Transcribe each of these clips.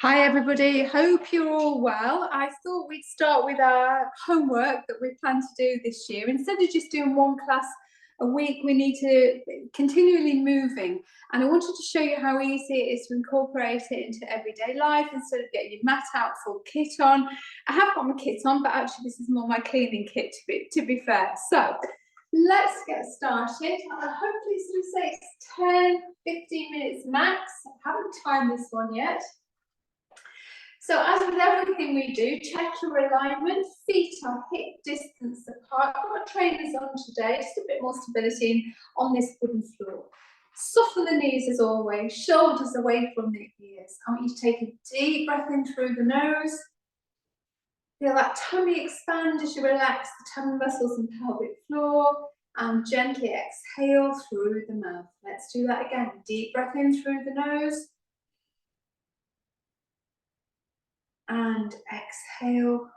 Hi everybody, hope you're all well. I thought we'd start with our homework that we plan to do this year. Instead of just doing one class a week, we need to continually moving. And I wanted to show you how easy it is to incorporate it into everyday life instead of getting your mat out, full kit on. I have got my kit on, but actually this is more my cleaning kit to be fair. So let's get started. Hopefully it's going to say 10-15 minutes max. I haven't timed this one yet. So as with everything we do, check your alignment, feet are hip distance apart. I've got trainers on today, just a bit more stability on this wooden floor. Soften the knees as always, shoulders away from the ears. I want you to take a deep breath in through the nose. Feel that tummy expand as you relax the tummy muscles and pelvic floor, and gently exhale through the mouth. Let's do that again. Deep breath in through the nose. And exhale,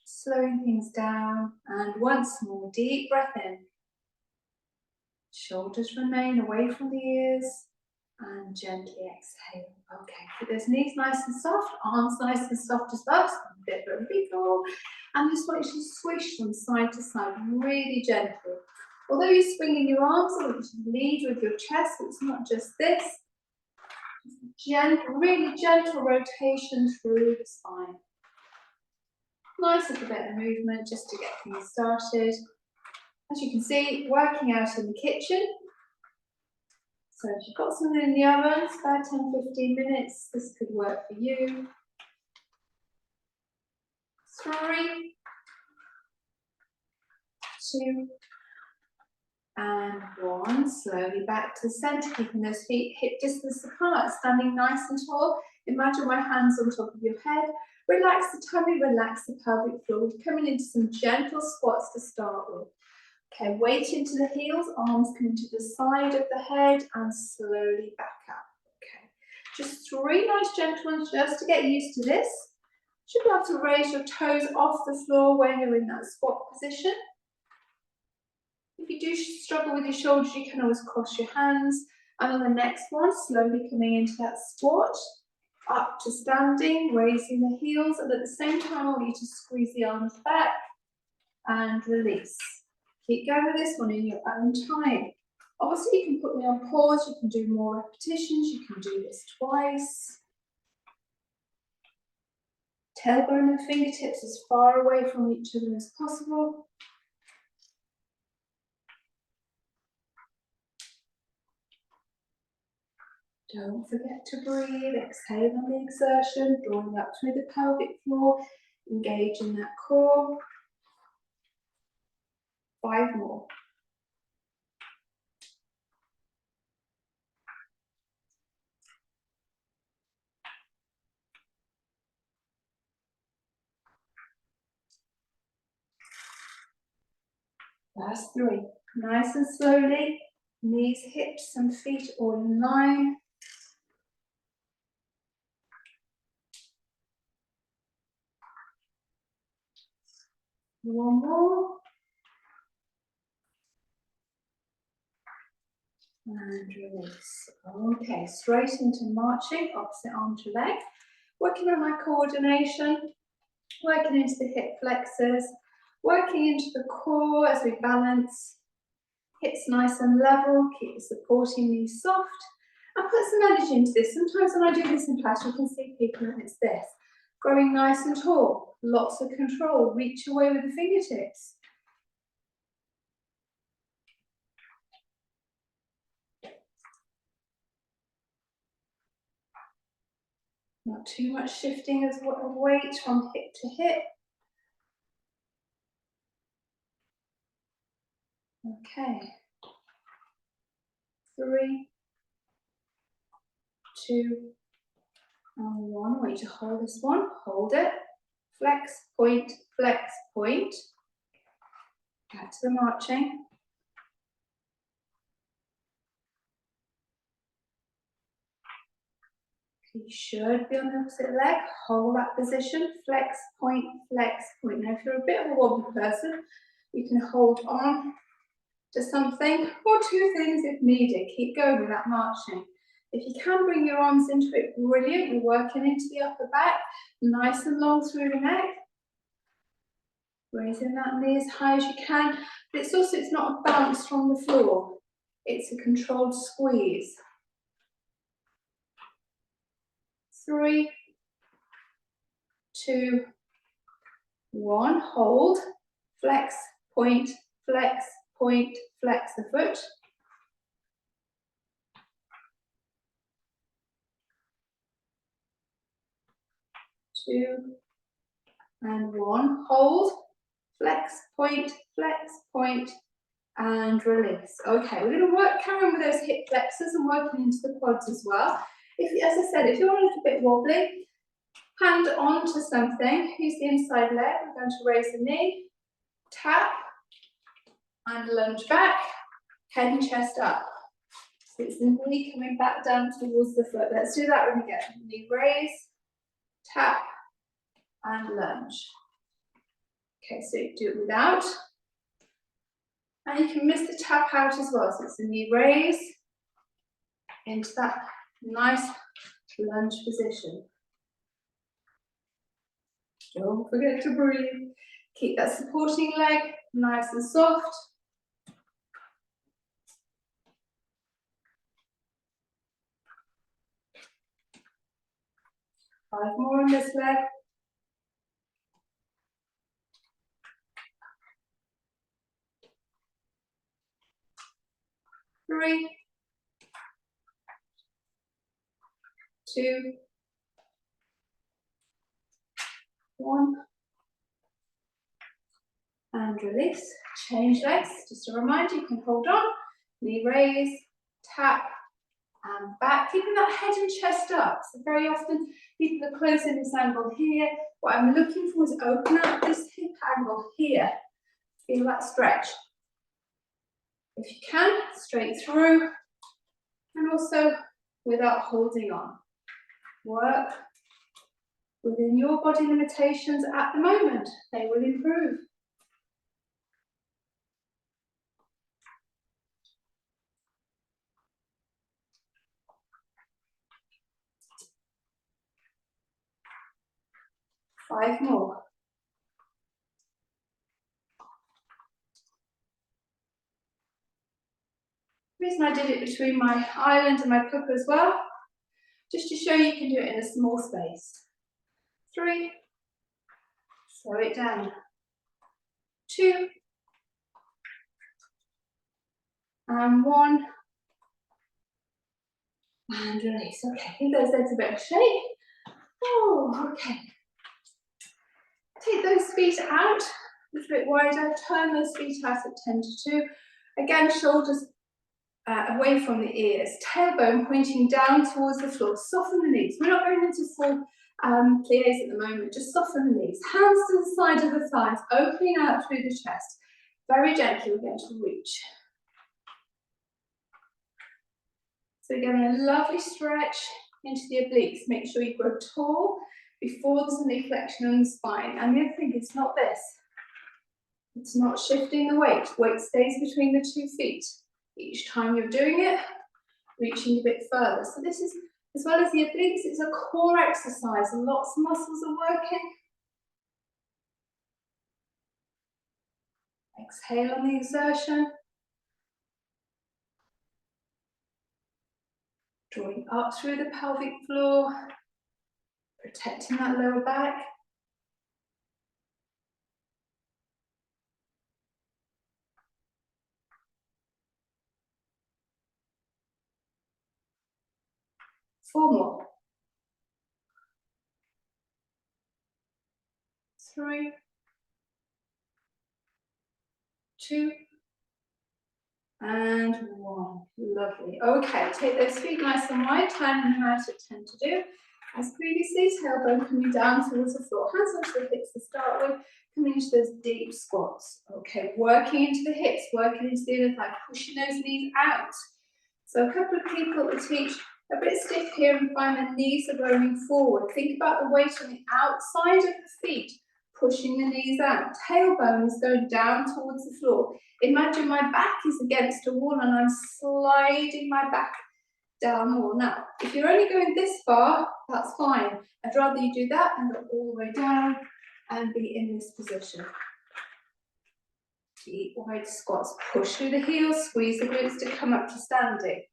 slowing things down, and once more, deep breath in. Shoulders remain away from the ears, and gently exhale. Okay, keep those knees nice and soft, arms nice and soft as well, so a bit of a wiggle. And just want you to swish from side to side, really gently. Although you're swinging your arms, I want you to lead with your chest, so it's not just this. Gentle, really gentle rotation through the spine. Nice little bit of movement just to get things started. As you can see, working out in the kitchen. So if you've got something in the oven, spare 10-15 minutes, this could work for you. 3, 2, and 1. Slowly back to the centre, keeping those feet hip distance apart, standing nice and tall. Imagine my hands on top of your head. Relax the tummy, relax the pelvic floor. We're coming into some gentle squats to start with. Okay, weight into the heels, arms coming to the side of the head, and slowly back up. Okay, just 3 nice gentle ones just to get used to this. Should be able to raise your toes off the floor when you're in that squat position. If you do struggle with your shoulders, you can always cross your hands. And on the next one, slowly coming into that squat, up to standing, raising the heels, and at the same time, I want you to squeeze the arms back and release. Keep going with this one in your own time. Obviously, you can put me on pause, you can do more repetitions, you can do this twice. Tailbone and fingertips as far away from each other as possible. Don't forget to breathe, exhale on the exertion, drawing up through the pelvic floor, engage in that core. 5 more. Last 3. Nice and slowly, knees, hips and feet all in line. One more. And release. Okay, straight into marching, opposite arm to leg. Working on my coordination, working into the hip flexors, working into the core as we balance. Hips nice and level, keep the supporting knees soft. And put some energy into this. Sometimes when I do this in class, you can see people and it's this. Growing nice and tall, lots of control, reach away with the fingertips. Not too much shifting of weight from hip to hip. Okay. 3, 2, and 1. I want you to hold this one. Hold it. Flex, point, flex, point. Back to the marching. You should be on the opposite leg. Hold that position. Flex, point, flex, point. Now, if you're a bit of a wobbly person, you can hold on to something or 2 things if needed. Keep going with that marching. If you can bring your arms into it, brilliant. We're working into the upper back, nice and long through the neck. Raising that knee as high as you can. But it's not a bounce from the floor. It's a controlled squeeze. 3, 2, 1. Hold. Flex, point, flex, point, flex the foot. 2, and 1. Hold. Flex, point, and release. Okay, we're going to carry on with those hip flexors and working into the quads as well. As I said, if you're a little bit wobbly, hand onto something, use the inside leg. We're going to raise the knee, tap, and lunge back, head and chest up. So it's the knee coming back down towards the foot. Let's do that one again. Knee raise, tap, and lunge. Okay, so do it without. And you can miss the tap out as well. So it's a knee raise into that nice lunge position. Don't forget to breathe. Keep that supporting leg nice and soft. Five more on this leg. 3, 2, 1. And release. Change legs. Just a reminder, you can hold on. Knee raise, tap, and back. Keeping that head and chest up. So very often people are closing this angle here. What I'm looking for is open up this hip angle here. Feel that stretch. If you can, straight through, and also without holding on. Work within your body limitations at the moment. They will improve. Five more. The reason I did it between my island and my cooker as well, just to show you can do it in a small space. 3, slow it down. 2, and 1, and release. Okay, give those legs a bit of shake. Oh, okay. Take those feet out, a little bit wider, turn those feet out at 10 to 2. Again, shoulders away from the ears, tailbone pointing down towards the floor. Soften the knees. We're not going into full plies at the moment, just soften the knees. Hands to the side of the thighs, opening out through the chest. Very gently, we're going to reach. So again, a lovely stretch into the obliques. Make sure you grow tall before there's any flexion on the spine. And the other thing is not this. It's not shifting the weight. Weight stays between the 2 feet. Each time you're doing it, reaching a bit further. So this is, as well as the obliques, it's a core exercise. Lots of muscles are working. Exhale on the exertion. Drawing up through the pelvic floor, protecting that lower back. Four more. 3, 2, and 1. Lovely. Okay, take those feet nice and wide, turning them out at 10 to do. As previously, tailbone coming down towards the floor. Hands onto the hips to start with, coming into those deep squats. Okay, working into the hips, working into the inner thigh, pushing those knees out. So a couple of people will teach a bit stiff here and find the knees are rolling forward. Think about the weight on the outside of the feet, pushing the knees out. Tailbone is going down towards the floor. Imagine my back is against a wall and I'm sliding my back down the wall. Now, if you're only going this far, that's fine. I'd rather you do that and go all the way down and be in this position. Deep wide squats. Push through the heels, squeeze the glutes to come up to standing.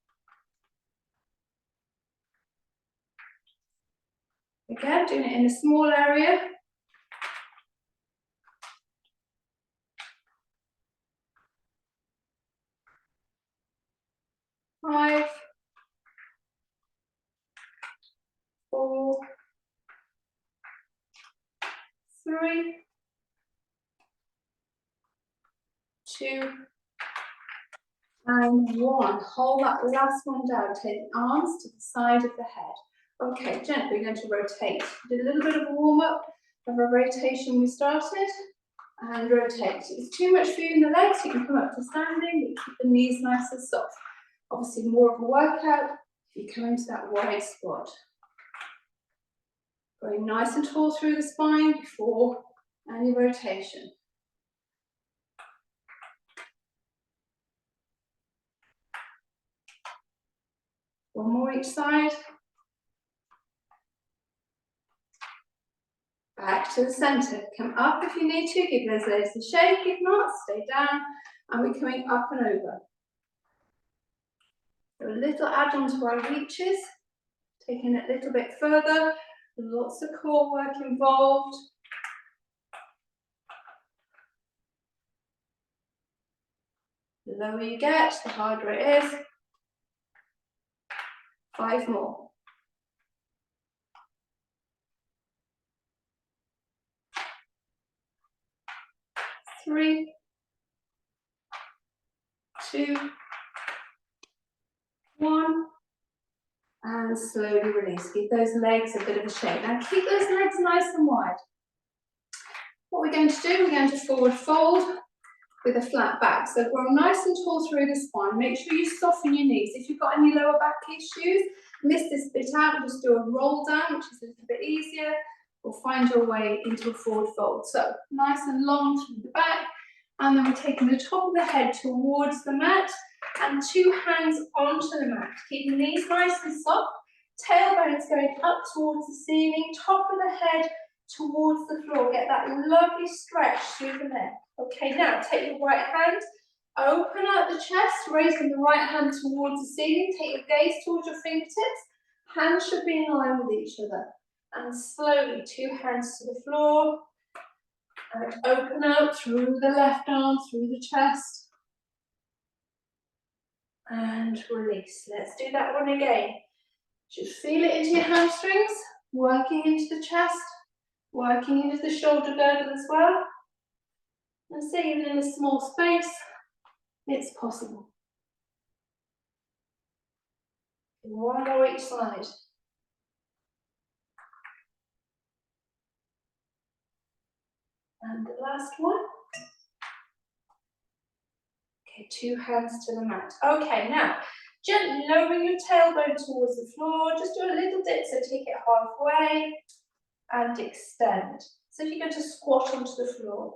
Again, doing it in a small area. 5, 4, 3, 2, and 1. Hold that last one down. Take the arms to the side of the head. Okay, gently we're going to rotate. Did a little bit of a warm up of a rotation we started, and rotate. If it's too much for you in the legs, you can come up to standing, but keep the knees nice and soft. Obviously more of a workout if you come into that wide squat. Going nice and tall through the spine before any rotation. One more each side. Back to the centre. Come up if you need to. Give those legs a shake. If not, stay down. And we're coming up and over. So a little add-on to our reaches. Taking it a little bit further. Lots of core work involved. The lower you get, the harder it is. 5 more. 3, 2, 1, and slowly release. Give those legs a bit of a shake. Now keep those legs nice and wide. What we're going to do, we're going to forward fold with a flat back. So grow nice and tall through the spine. Make sure you soften your knees. If you've got any lower back issues, miss this bit out, just do a roll down, which is a little bit easier, or find your way into a forward fold. So nice and long through the back, and then we're taking the top of the head towards the mat, and 2 hands onto the mat. Keep the knees nice and soft, tailbones going up towards the ceiling, top of the head towards the floor. Get that lovely stretch through the neck. Okay, now take your right hand, open out the chest, raising the right hand towards the ceiling. Take your gaze towards your fingertips. Hands should be in line with each other. And slowly, 2 hands to the floor. And open out through the left arm, through the chest. And release. Let's do that one again. Just feel it into your hamstrings, working into the chest, working into the shoulder girdle as well. And see, even in a small space, it's possible. One more each side. And the last one. Okay, 2 hands to the mat. Okay, now, gently lowering your tailbone towards the floor. Just do a little dip, so take it halfway and extend. So if you're going to squat onto the floor.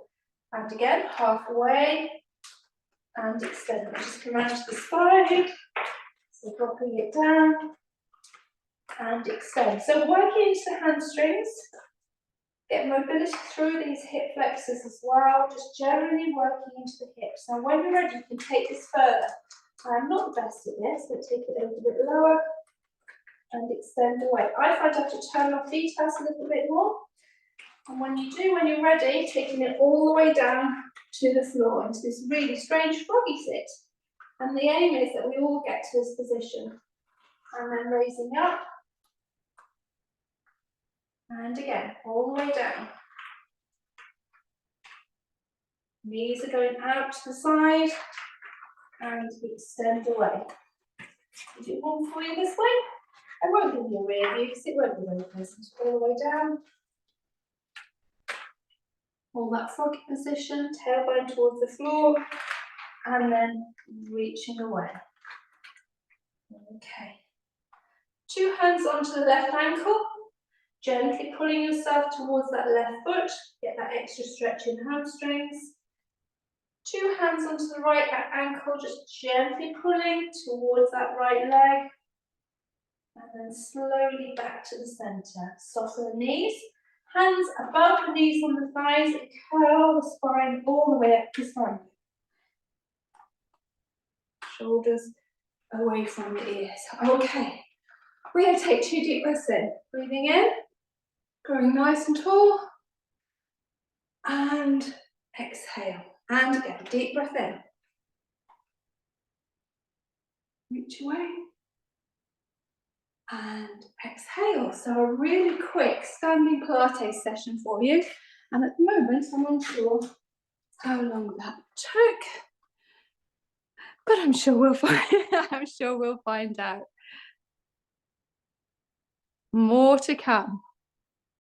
And again, halfway and extend. Just come around to the side. So dropping it down and extend. So working into the hamstrings. Get mobility through these hip flexors as well, just generally working into the hips. Now when you're ready, you can take this further. I'm not the best at this, but take it a little bit lower and extend away. I find I have to turn my feet out a little bit more. And when you do, when you're ready, taking it all the way down to the floor, into this really strange froggy sit. And the aim is that we all get to this position. And then raising up. And again, all the way down. Knees are going out to the side and extend away. I'll do one for you this way. I won't give you a rear view because it won't be very pleasant. All the way down. Hold that froggy position, tailbone towards the floor, and then reaching away. Okay. 2 hands onto the left ankle. Gently pulling yourself towards that left foot. Get that extra stretch in the hamstrings. 2 hands onto the right ankle, just gently pulling towards that right leg. And then slowly back to the center. Soften the knees. Hands above the knees on the thighs. Curl the spine all the way up to the spine. Shoulders away from the ears. Okay. We're going to take 2 deep breaths in. Breathing in. Growing nice and tall. And exhale. And again, deep breath in. Reach away. And exhale. So a really quick standing Pilates session for you. And at the moment, I'm unsure how long that took. But I'm sure we'll find out. More to come.